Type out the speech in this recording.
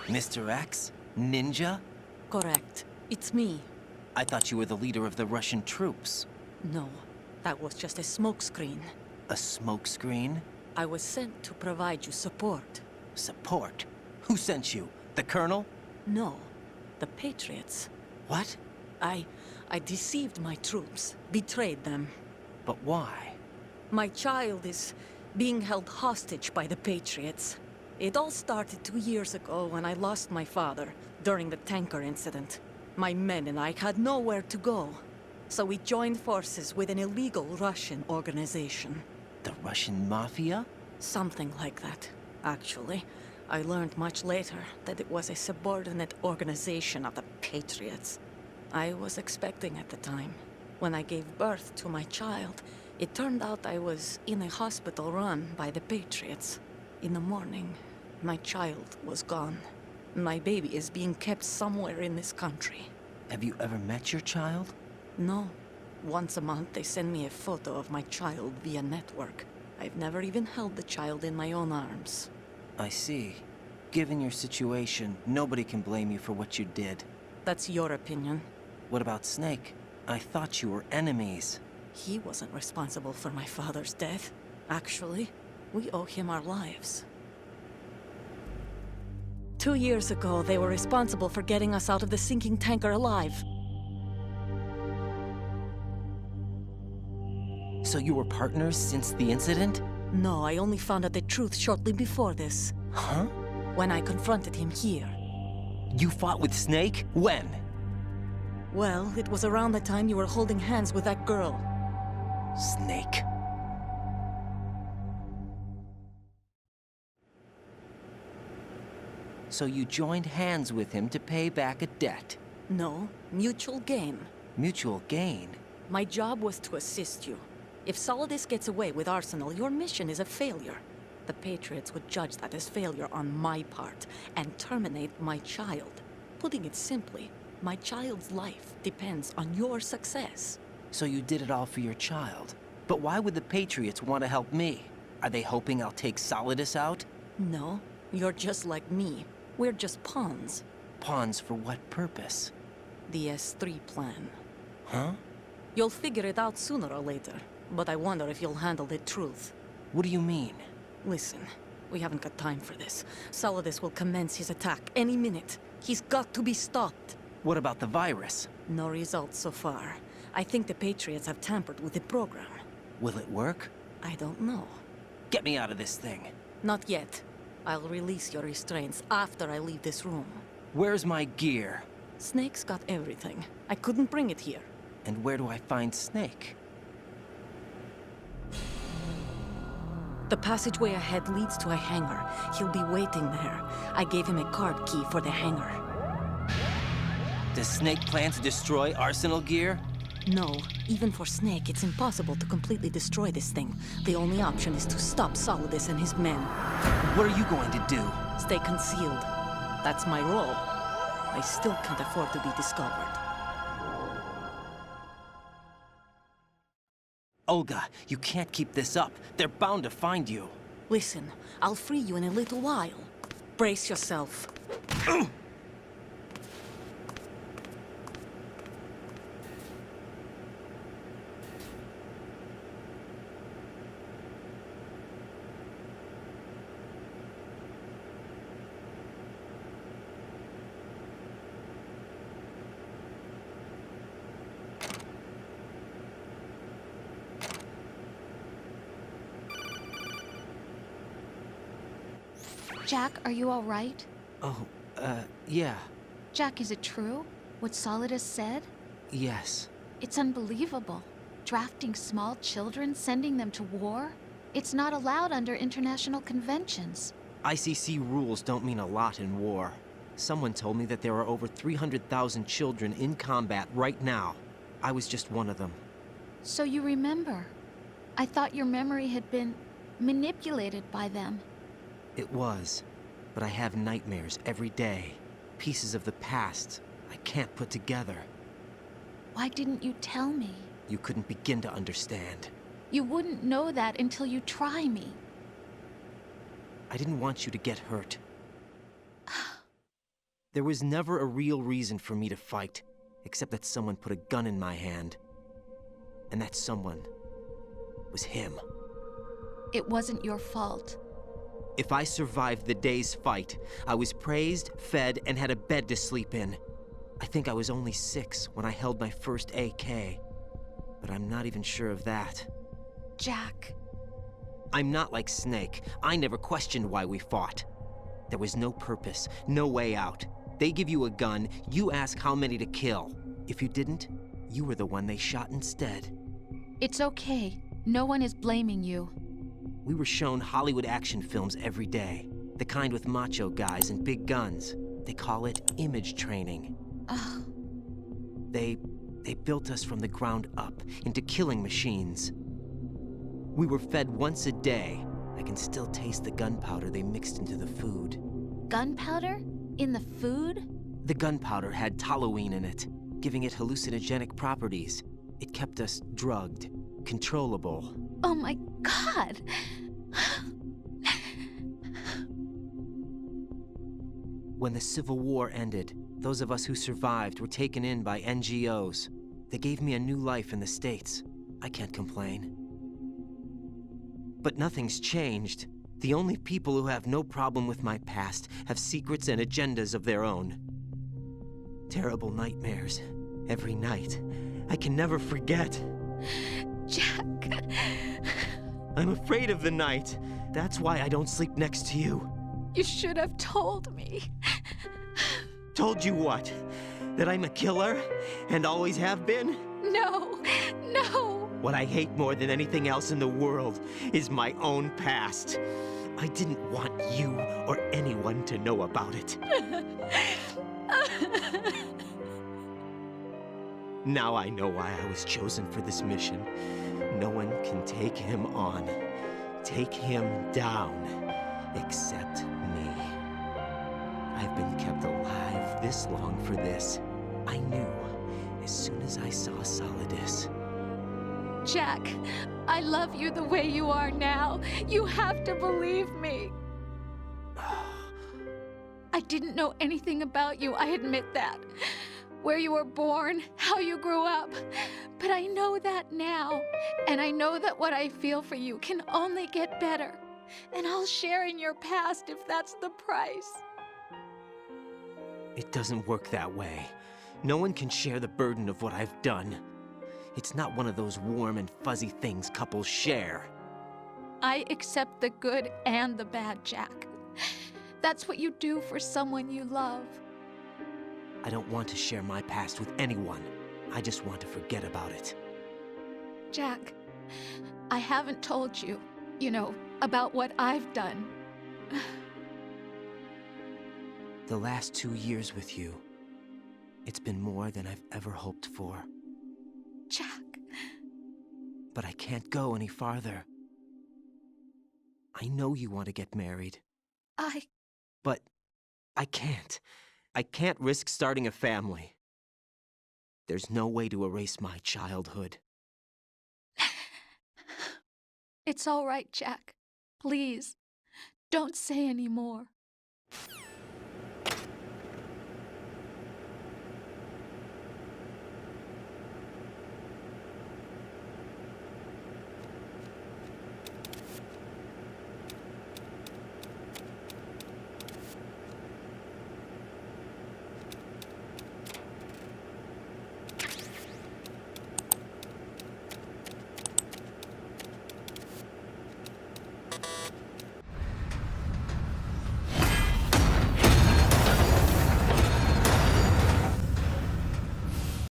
Mr. X? Ninja? Correct. It's me. I thought you were the leader of the Russian troops. No, that was just a smokescreen. A smokescreen? I was sent to provide you support. Support? Who sent you? The Colonel? No, the Patriots. What? I deceived my troops, betrayed them. But why? My child is being held hostage by the Patriots. It all started 2 years ago when I lost my father during the tanker incident. My men and I had nowhere to go. So we joined forces with an illegal Russian organization. The Russian Mafia? Something like that, actually. I learned much later that it was a subordinate organization of the Patriots. I was expecting at the time. When I gave birth to my child, it turned out I was in a hospital run by the Patriots. In the morning, my child was gone. My baby is being kept somewhere in this country. Have you ever met your child? No. Once a month, they send me a photo of my child via network. I've never even held the child in my own arms. I see. Given your situation, nobody can blame you for what you did. That's your opinion. What about Snake? I thought you were enemies. He wasn't responsible for my father's death. Actually, we owe him our lives. 2 years ago, they were responsible for getting us out of the sinking tanker alive. So you were partners since the incident? No, I only found out the truth shortly before this. Huh? When I confronted him here. You fought with Snake? When? Well, it was around the time you were holding hands with that girl. Snake. So you joined hands with him to pay back a debt? No, mutual gain. Mutual gain? My job was to assist you. If Solidus gets away with Arsenal, your mission is a failure. The Patriots would judge that as failure on my part, and terminate my child. Putting it simply, my child's life depends on your success. So you did it all for your child. But why would the Patriots want to help me? Are they hoping I'll take Solidus out? No, you're just like me. We're just pawns. Pawns for what purpose? The S3 plan. Huh? You'll figure it out sooner or later, but I wonder if you'll handle the truth. What do you mean? Listen, we haven't got time for this. Solidus will commence his attack any minute. He's got to be stopped. What about the virus? No results so far. I think the Patriots have tampered with the program. Will it work? I don't know. Get me out of this thing. Not yet. I'll release your restraints after I leave this room. Where's my gear? Snake's got everything. I couldn't bring it here. And where do I find Snake? The passageway ahead leads to a hangar. He'll be waiting there. I gave him a card key for the hangar. Does Snake plan to destroy Arsenal gear? No. Even for Snake, it's impossible to completely destroy this thing. The only option is to stop Solidus and his men. What are you going to do? Stay concealed. That's my role. I still can't afford to be discovered. Olga, you can't keep this up. They're bound to find you. Listen, I'll free you in a little while. Brace yourself. Jack, are you all right? Oh, yeah. Jack, is it true? What Solidus said? Yes. It's unbelievable. Drafting small children, sending them to war? It's not allowed under international conventions. ICC rules don't mean a lot in war. Someone told me that there are over 300,000 children in combat right now. I was just one of them. So you remember. I thought your memory had been manipulated by them. It was, but I have nightmares every day. Pieces of the past I can't put together. Why didn't you tell me? You couldn't begin to understand. You wouldn't know that until you try me. I didn't want you to get hurt. There was never a real reason for me to fight, except that someone put a gun in my hand. And that someone was him. It wasn't your fault. If I survived the day's fight, I was praised, fed, and had a bed to sleep in. I think I was only 6 when I held my first AK. But I'm not even sure of that. Jack. I'm not like Snake. I never questioned why we fought. There was no purpose, no way out. They give you a gun, you ask how many to kill. If you didn't, you were the one they shot instead. It's okay. No one is blaming you. We were shown Hollywood action films every day. The kind with macho guys and big guns. They call it image training. Ugh. They built us from the ground up into killing machines. We were fed once a day. I can still taste the gunpowder they mixed into the food. Gunpowder? In the food? The gunpowder had toluene in it, giving it hallucinogenic properties. It kept us drugged, controllable. Oh my God! When the Civil War ended, those of us who survived were taken in by NGOs. They gave me a new life in the States. I can't complain. But nothing's changed. The only people who have no problem with my past have secrets and agendas of their own. Terrible nightmares. Every night. I can never forget. Jack. I'm afraid of the night. That's why I don't sleep next to you. You should have told me. Told you what? That I'm a killer? And always have been? No, no. What I hate more than anything else in the world is my own past. I didn't want you or anyone to know about it. Now I know why I was chosen for this mission. No one can take him on, take him down, except me. I've been kept alive this long for this. I knew as soon as I saw Solidus. Jack, I love you the way you are now. You have to believe me. I didn't know anything about you, I admit that. Where you were born, how you grew up. But I know that now. And I know that what I feel for you can only get better. And I'll share in your past if that's the price. It doesn't work that way. No one can share the burden of what I've done. It's not one of those warm and fuzzy things couples share. I accept the good and the bad, Jack. That's what you do for someone you love. I don't want to share my past with anyone. I just want to forget about it. Jack, I haven't told you, about what I've done. The last 2 years with you, it's been more than I've ever hoped for. Jack. But I can't go any farther. I know you want to get married. But I can't. I can't risk starting a family. There's no way to erase my childhood. It's all right, Jack. Please, don't say any more.